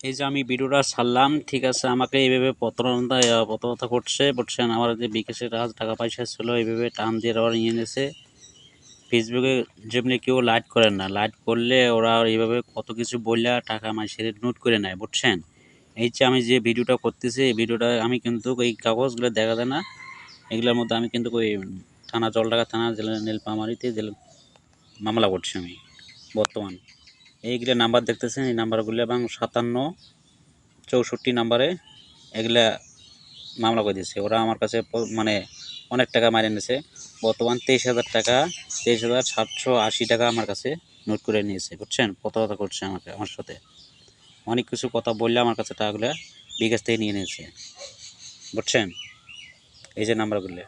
এই যে আমি ভিডিওটা ছাড়লাম, ঠিক আছে, আমাকে এইভাবে প্রতারণা করছে, বুঝছেন। আমার যে বিকাশে টাকা পয়সা ছিল এইভাবে টান দিয়ে ওরা নিয়ে নিয়েছে। ফেসবুকে যেমনি কেউ লাইক করেন না, লাইক করলে ওরা এইভাবে কত কিছু বললে টাকা মানুষের নোট করে নেয়, বুঝছেন। এই যে আমি যে ভিডিওটা করতেছি, এই ভিডিওটা আমি কিন্তু এই কাগজগুলো দেখা যায় না, এগুলোর মধ্যে আমি কিন্তু ওই থানা, জলঢাকা থানা, জেলা নীলফামারীতে মামলা করছি আমি বর্তমান। এইগুলো নাম্বার দেখতেছেন, এই নাম্বারগুলো এবং 57 64 নাম্বারে এগুলা মামলা করে দিয়েছে। ওরা আমার কাছে মানে অনেক টাকা মারে নিয়েছে। বর্তমান 23,000 টাকা, 23,780 টাকা আমার কাছে নোট করে নিয়েছে, বুঝছেন। প্রতারণা করছে আমার সাথে অনেক কিছু কথা বললে আমার কাছে টাকাগুলো বিকাশ থেকে নিয়ে নিয়েছে, বুঝছেন। এই যে নাম্বারগুলো।